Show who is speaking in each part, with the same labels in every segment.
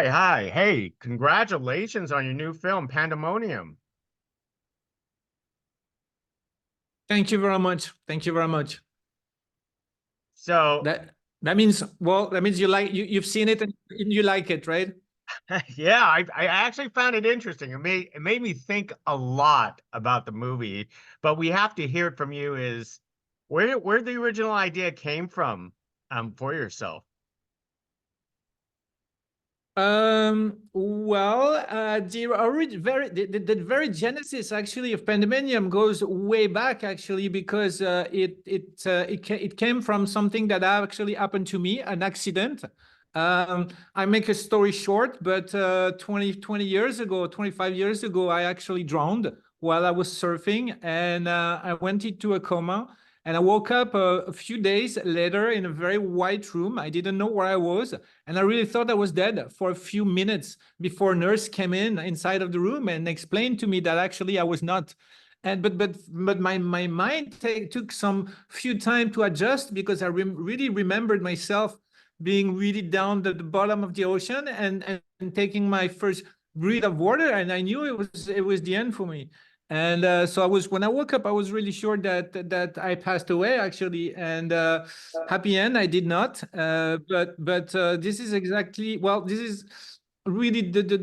Speaker 1: Hi. Hey, congratulations on your new film, Pandemonium.
Speaker 2: Thank you very much. Thank you very much.
Speaker 1: So,
Speaker 2: That means you like you've seen it and you like it, right?
Speaker 1: yeah, I actually found it interesting. It made me think a lot about the movie, but we have to hear it from you is where the original idea came from for yourself.
Speaker 2: The very genesis actually of Pandemonium goes way back actually because it came from something that actually happened to me, an accident. I make a story short, but 20 years ago, 25 years ago, I actually drowned while I was surfing, and I went into a coma. And I woke up a few days later in a very white room. I didn't know where I was, and I really thought I was dead for a few minutes before a nurse came in inside of the room and explained to me that actually I was not. And but my mind took some few time to adjust because I really remembered myself being really down at the bottom of the ocean and taking my first breath of water, and I knew it was the end for me. And so I was when I woke up, I was really sure that I passed away actually, and happy end, I did not. But this is exactly this is really the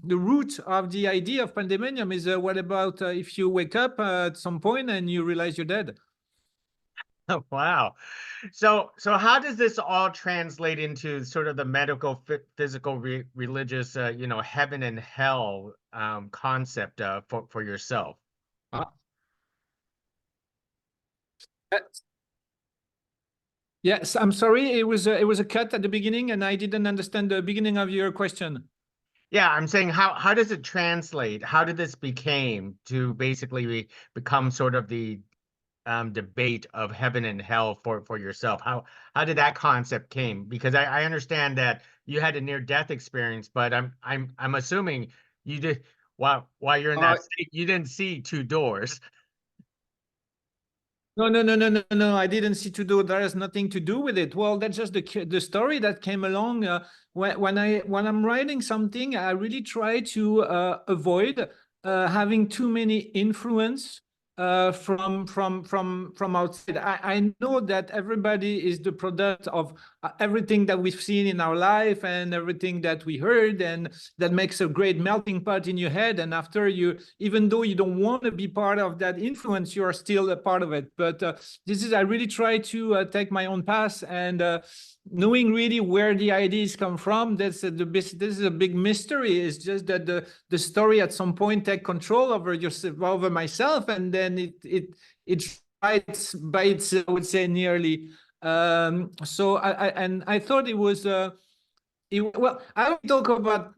Speaker 2: root of the idea of Pandemonium is what about if you wake up at some point and you realize you're dead?
Speaker 1: Oh, wow. So how does this all translate into sort of the medical, physical, religious, heaven and hell concept for yourself?
Speaker 2: Uh, Yes, I'm sorry. It was a cut at the beginning, and I didn't understand the beginning of your question.
Speaker 1: Yeah, I'm saying how does it translate? How did this became to basically become sort of the debate of heaven and hell for yourself? How did that concept came? Because I understand that you had a near death experience, but I'm assuming you did while you're in
Speaker 2: Uh,
Speaker 1: that state, you didn't see two doors.
Speaker 2: no, no, no, no, no, no. I didn't see to do. There has nothing to do with it. Well, that's just the story that came along. When I'm writing something, I really try to avoid having too many influence from outside. I know that everybody is the product of everything that we've seen in our life and everything that we heard, and that makes a great melting pot in your head. And after you, even though you don't want to be part of that influence, you are still a part of it. But I really try to take my own path, and knowing really where the ideas come from. This is a big mystery. It's just that the story at some point take control over myself, and then it writes by itself, I would say, nearly. So I thought it was. Well, I don't talk about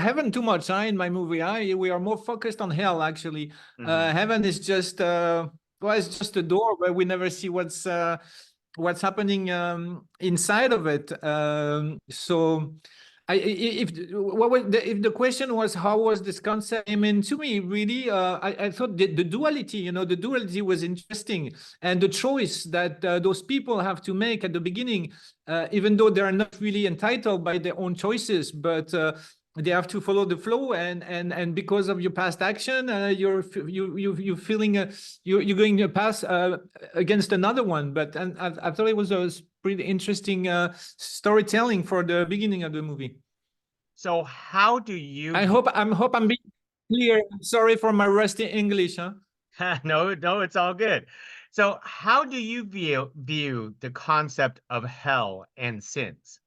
Speaker 2: heaven too much in my movie. We are more focused on hell, actually.
Speaker 1: Mhm.
Speaker 2: Heaven is just it's just a door where we never see what's happening inside of it. So, if the question was how was this concept came into me, really, I thought the duality, the duality was interesting, and the choice that those people have to make at the beginning, even though they are not really entitled by their own choices, but they have to follow the flow, and because of your past action, you're feeling you're going to pass against another one. But and I thought it was a pretty interesting storytelling for the beginning of the movie.
Speaker 1: So how do you
Speaker 2: I hope I'm being clear. Sorry for my rusty English, huh?
Speaker 1: no, it's all good. So how do you view the concept of hell and sins?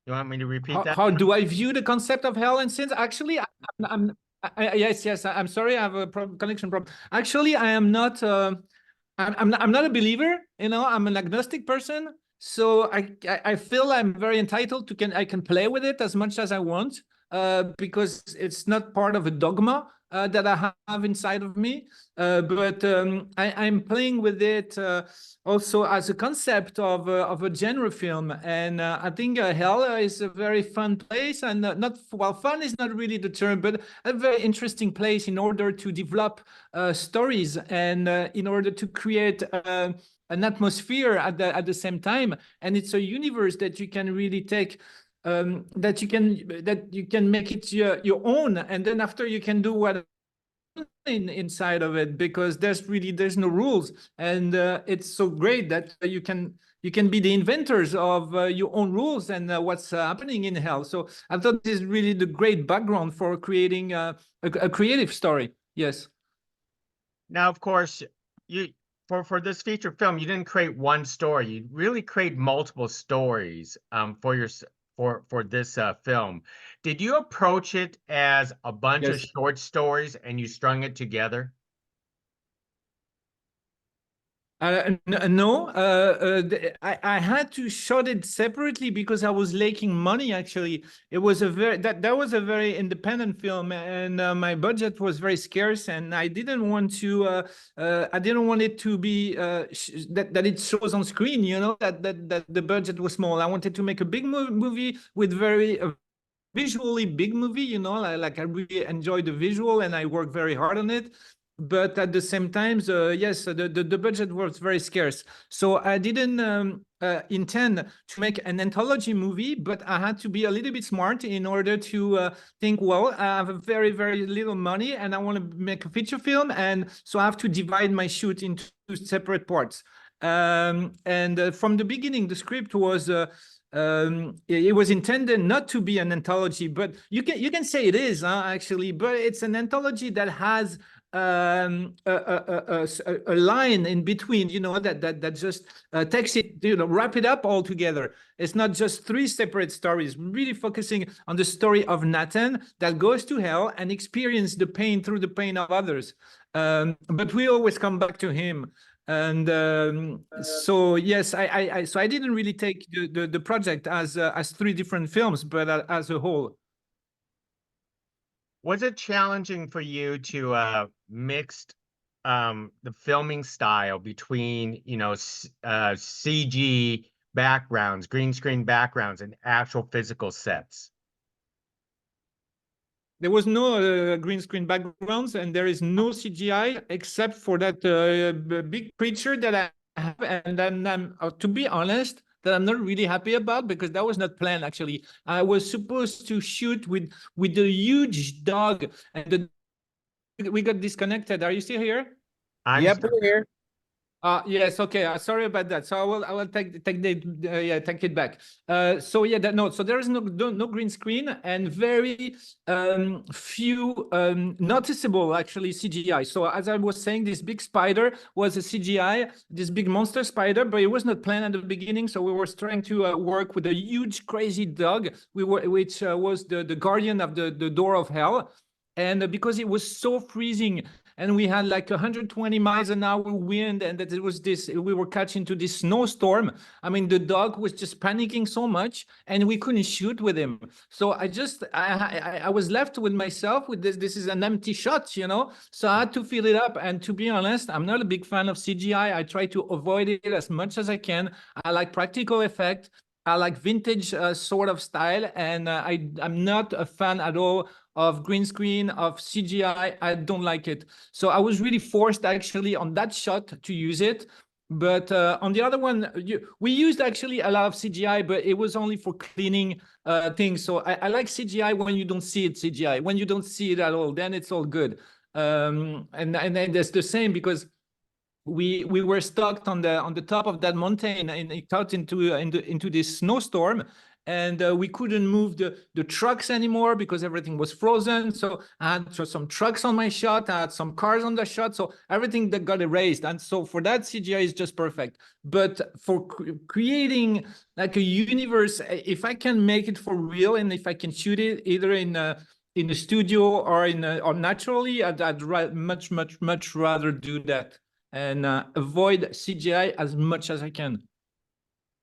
Speaker 1: You want me to repeat that?
Speaker 2: How do I view the concept of hell and sins? Actually, yes, I'm sorry, I have a connection problem. Actually, I am not. I'm not a believer. I'm an agnostic person. So I feel I'm very entitled to I can play with it as much as I want, because it's not part of a dogma. that I have inside of me. But I'm playing with it also as a concept of a genre film, and I think hell is a very fun place, and not well, fun is not really the term, but a very interesting place in order to develop stories and in order to create an atmosphere at the same time. And it's a universe that you can really take, that you can make it your own, and then after you can do what inside of it, because there's no rules, and it's so great that you can be the inventors of your own rules and what's happening in hell. So I thought this is really the great background for creating a creative story. Yes.
Speaker 1: Now, of course, you for this feature film, you didn't create one story. You really create multiple stories for your for this film. Did you approach it as a bunch of
Speaker 2: Yes.
Speaker 1: short stories and you strung it together?
Speaker 2: No, I had to shot it separately because I was lacking money. Actually, it was a very that was a very independent film, and my budget was very scarce, and I didn't want to I didn't want it to be that it shows on screen. You know that the budget was small. I wanted to make a big movie with very visually big movie, you know, like I really enjoy the visual and I work very hard on it. But at the same time, yes, the budget was very scarce. So I didn't intend to make an anthology movie, but I had to be a little bit smart in order to think, well, I have a very, very little money and I want to make a feature film. And so I have to divide my shoot into separate parts. And from the beginning, the script was it was intended not to be an anthology, but you can say it is actually, but it's an anthology that has a line in between, you know, that just takes it, you know, wrap it up all together. It's not just three separate stories, really focusing on the story of Nathan that goes to hell and experience the pain through the pain of others. But we always come back to him. And so yes, so I didn't really take the project as three different films, but as a whole.
Speaker 1: Was it challenging for you to mix the filming style between, you know, CG backgrounds, green screen backgrounds, and actual physical sets?
Speaker 2: There was no green screen backgrounds, and there is no CGI except for that big creature that I have. And then, to be honest, that I'm not really happy about because that was not planned. Actually, I was supposed to shoot with a huge dog, and we got disconnected. Are you still here?
Speaker 1: I'm
Speaker 3: Yep, we're here.
Speaker 2: Yes, okay. Sorry about that. So I will take take it back. So yeah, so there is no green screen and very few noticeable actually CGI. So as I was saying, this big spider was a CGI, this big monster spider, but it was not planned at the beginning. So we were trying to work with a huge crazy dog, which was the guardian of the door of hell. And because it was so freezing and we had like 120 miles an hour wind, and that it was this, we were catching to this snowstorm. I mean, the dog was just panicking so much and we couldn't shoot with him. So I was left with myself with this is an empty shot, you know, so I had to fill it up. And to be honest, I'm not a big fan of CGI. I try to avoid it as much as I can. I like practical effect. I like vintage sort of style, and I'm not a fan at all of green screen, of CGI. I don't like it. So I was really forced actually on that shot to use it. But on the other one, we used actually a lot of CGI, but it was only for cleaning things. So I like CGI when you don't see it CGI. When you don't see it at all, then it's all good. And then that's the same because we were stuck on the top of that mountain and it got into this snowstorm, and we couldn't move the trucks anymore because everything was frozen. So I had some trucks on my shot, I had some cars on the shot, so everything that got erased. And so for that, CGI is just perfect. But for creating like a universe, if I can make it for real and if I can shoot it either in the studio or or naturally, I'd much rather do that and avoid CGI as much as I can.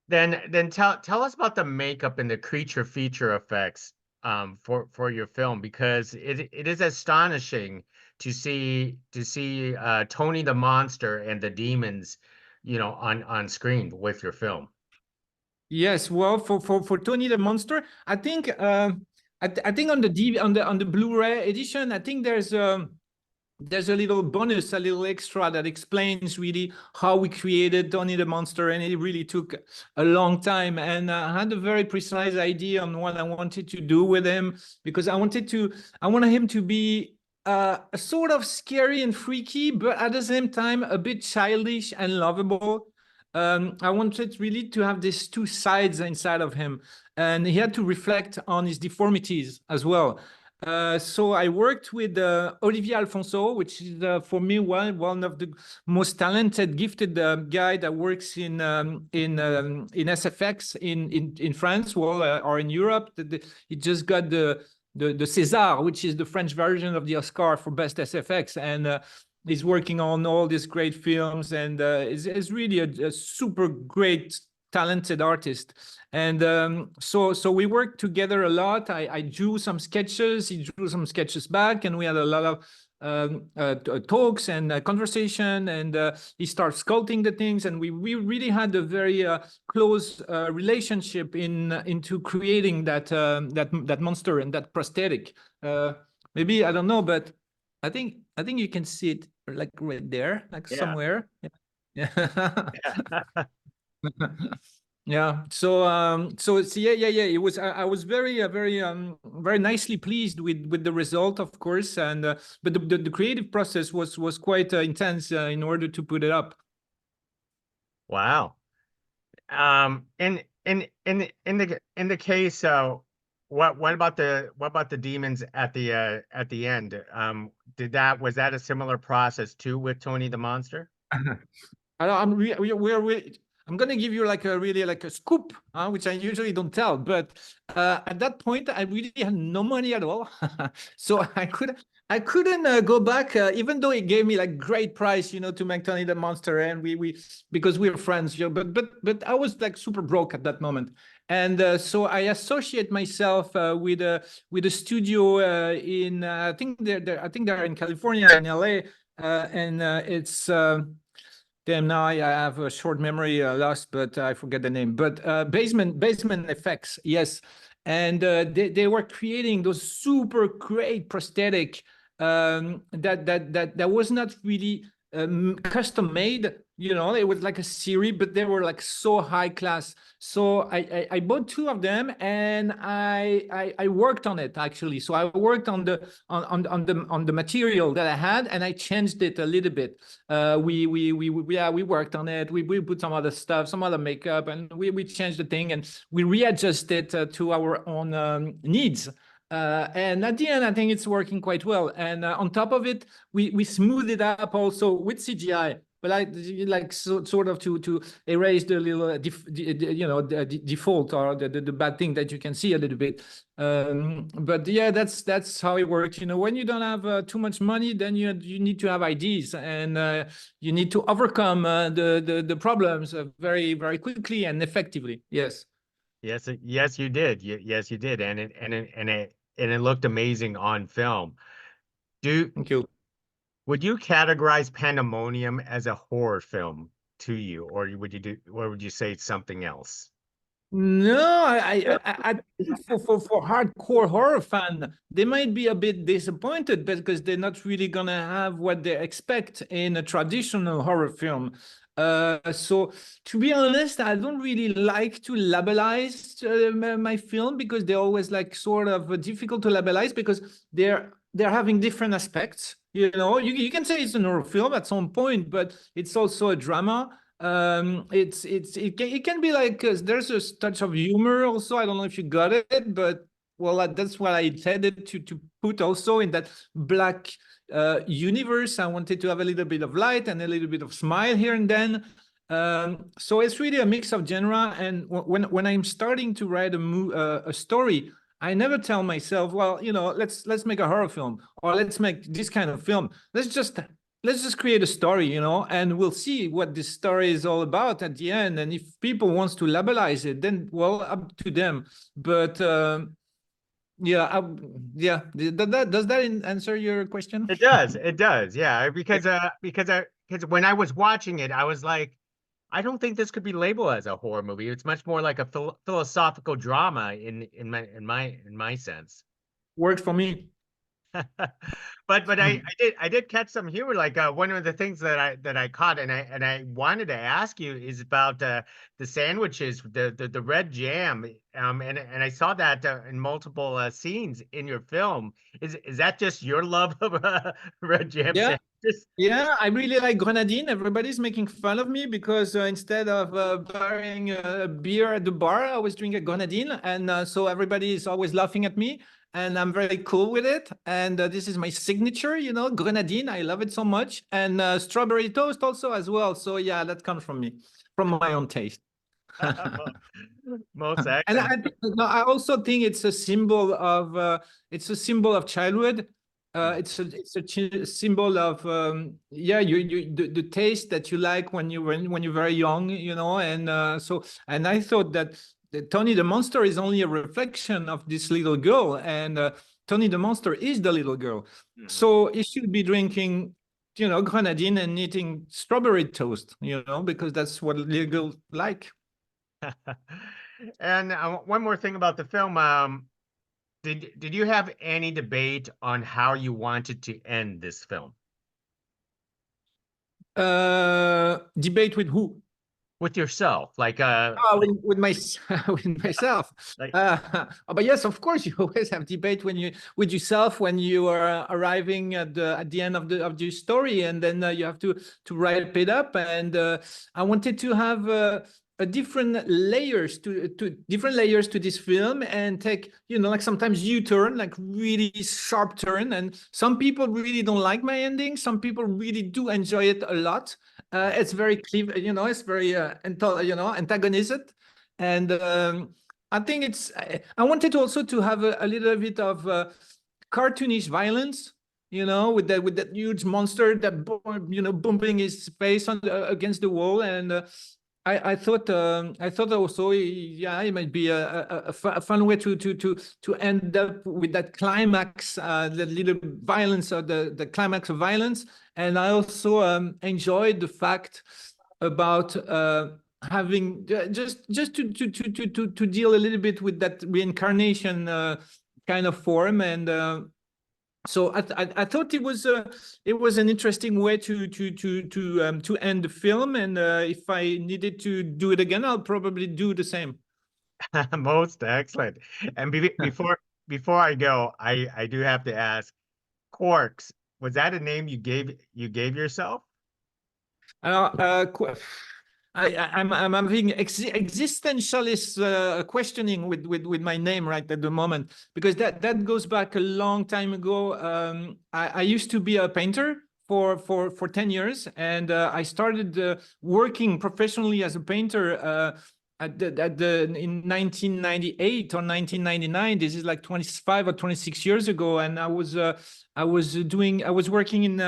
Speaker 1: Then tell us about the makeup and the creature feature effects for your film, because it is astonishing to see Tony the Monster and the demons, on screen with your film.
Speaker 2: Yes, well, for Tony the Monster, I think I think on the on the Blu-ray edition, I think there's a little bonus, a little extra that explains really how we created Tony the Monster, and it really took a long time. And I had a very precise idea on what I wanted to do with him, because I wanted him to be a sort of scary and freaky, but at the same time a bit childish and lovable. I wanted really to have these two sides inside of him, and he had to reflect on his deformities as well. So I worked with Olivier Alfonso, which is for me one of the most talented, gifted guy that works in SFX in France, or in Europe. He just got the César, which is the French version of the Oscar for best SFX, and he's working on all these great films, and is really a super great talented artist. And so we worked together a lot. I drew some sketches, he drew some sketches back, and we had a lot of talks and conversation, and he started sculpting the things, and we really had a very close relationship into creating that monster and that prosthetic. Maybe, I don't know, but I think you can see it like right there, like somewhere. Yeah. Yeah. So it's, yeah. It was, I was very very nicely pleased with the result, of course, and but the creative process was quite intense in order to put it up.
Speaker 1: Wow. In the case, what about the demons at the end? Was that a similar process too with Tony the Monster?
Speaker 2: I'm gonna give you like a scoop, which I usually don't tell. But at that point, I really had no money at all, so I couldn't go back, even though it gave me like great price, to make Tony the Monster, and we because we were friends, but I was like super broke at that moment. And so I associate myself with a studio in I think they're in California, in LA, and it's. Damn, now I have a short memory loss, but I forget the name. But Basement Effects, yes. And they were creating those super great prosthetic that was not really custom made. It was like a series, but they were like so high class. So I bought two of them, and I worked on it actually. So I worked on the material that I had, and I changed it a little bit. We worked on it. We put some other stuff, some other makeup, and we changed the thing, and we readjusted to our own needs. And at the end, I think it's working quite well. And on top of it, we smoothed it up also with CGI. But I like sort of to erase the little the default, or the bad thing that you can see a little bit. But yeah, that's how it works. When you don't have too much money, then you need to have ideas, and you need to overcome the problems very, very quickly and effectively. Yes.
Speaker 1: Yes, you did. Yes, you did, and it looked amazing on film. Do
Speaker 2: Thank you.
Speaker 1: Would you categorize Pandemonium as a horror film to you, or would you say it's something else?
Speaker 2: No, I think for hardcore horror fan, they might be a bit disappointed because they're not really gonna have what they expect in a traditional horror film. So to be honest, I don't really like to labelize my film, because they're always like sort of difficult to labelize, because they're having different aspects. You can say it's an horror film at some point, but it's also a drama. It can be like, there's a touch of humor also. I don't know if you got it, but well, that's what I intended to put also in that black universe. I wanted to have a little bit of light and a little bit of smile here and then. So it's really a mix of genre. And when I'm starting to write a story, I never tell myself, well, let's make a horror film, or let's make this kind of film. Let's just create a story, and we'll see what this story is all about at the end. And if people wants to labelize it, then well, up to them. But Yeah, yeah. Does that answer your question?
Speaker 1: It does. It does. Yeah, because when I was watching it, I was like, I don't think this could be labeled as a horror movie. It's much more like a philosophical drama in my sense.
Speaker 2: Worked for me.
Speaker 1: But I did catch some humor. Like one of the things that I caught, and I wanted to ask you is about the sandwiches, the red jam. And I saw that in multiple scenes in your film. Is that just your love of red jam
Speaker 2: Yeah.
Speaker 1: sandwiches?
Speaker 2: Yeah, I really like grenadine. Everybody's making fun of me because instead of buying a beer at the bar, I was drinking grenadine, and so everybody is always laughing at me. And I'm very cool with it. And this is my signature, grenadine. I love it so much, and strawberry toast also as well. So yeah, that comes from me, from my own taste.
Speaker 1: Most
Speaker 2: And
Speaker 1: excellent.
Speaker 2: no, I also think it's a symbol of childhood. It's a symbol of yeah, the taste that you like when you're very young, and and I thought that Tony the Monster is only a reflection of this little girl, and Tony the Monster is the little girl.
Speaker 1: Mhm.
Speaker 2: So he should be drinking, grenadine and eating strawberry toast, because that's what little girls like.
Speaker 1: And one more thing about the film. Did you have any debate on how you wanted to end this film
Speaker 2: Debate with who?
Speaker 1: with yourself?
Speaker 2: With my with myself.
Speaker 1: Like
Speaker 2: But yes, of course, you always have debate with yourself when you are arriving at the end of the story, and then you have to wrap it up. And I wanted to have a different layers to this film, and take, like sometimes U-turn, like really sharp turn. And some people really don't like my ending. Some people really do enjoy it a lot. It's very clear, it's very antagonistic, and I think I wanted also to have a little bit of cartoonish violence, with that huge monster that bumping his face against the wall. And I thought also, yeah, it might be a fun way to end up with that climax, the little violence, or the climax of violence. And I also enjoyed the fact about having just to deal a little bit with that reincarnation kind of form. And so I thought it was an interesting way to end the film. And if I needed to do it again, I'll probably do the same.
Speaker 1: most excellent. And before I go, I do have to ask, Quarks, was that a name you gave yourself?
Speaker 2: Uh, uh, qu- I'm having existentialist questioning with my name right at the moment, because that goes back a long time ago. I used to be a painter for 10 years, and I started working professionally as a painter in 1998 or 1999. This is like 25 or 26 years ago, and I was working in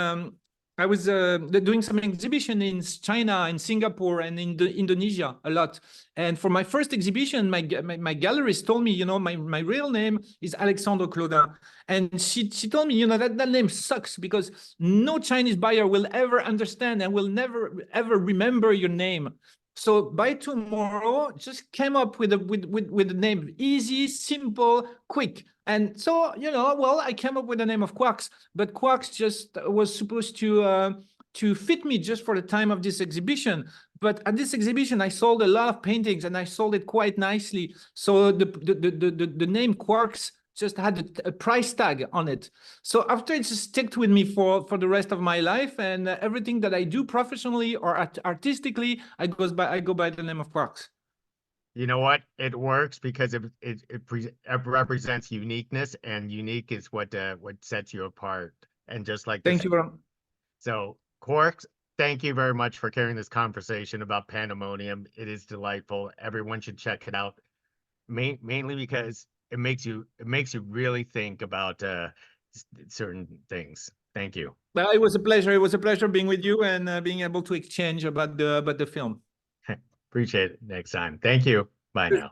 Speaker 2: I was doing some exhibition in China, in Singapore, and in Indonesia a lot. And for my first exhibition, my gallerist told me, my real name is Alexandre Claudin. And she told me, that name sucks, because no Chinese buyer will ever understand and will never ever remember your name. So by tomorrow, just came up with a name, easy, simple, quick. And so, well, I came up with the name of Quarxx, but Quarxx just was supposed to fit me just for the time of this exhibition. But at this exhibition, I sold a lot of paintings, and I sold it quite nicely. So the name Quarxx just had a price tag on it. So after, it just stuck with me for the rest of my life, and everything that I do professionally or artistically, I go by the name of Quarxx.
Speaker 1: You know what? It works because it represents uniqueness, and unique is what sets you apart. And just like this,
Speaker 2: Thank you very much.
Speaker 1: so Quarks, thank you very much for carrying this conversation about Pandemonium. It is delightful. Everyone should check it out. Mainly because it makes you really think about certain things. Thank you.
Speaker 2: Well, it was a pleasure. It was a pleasure being with you, and being able to exchange about the film.
Speaker 1: Appreciate it next time. Thank you. Bye now.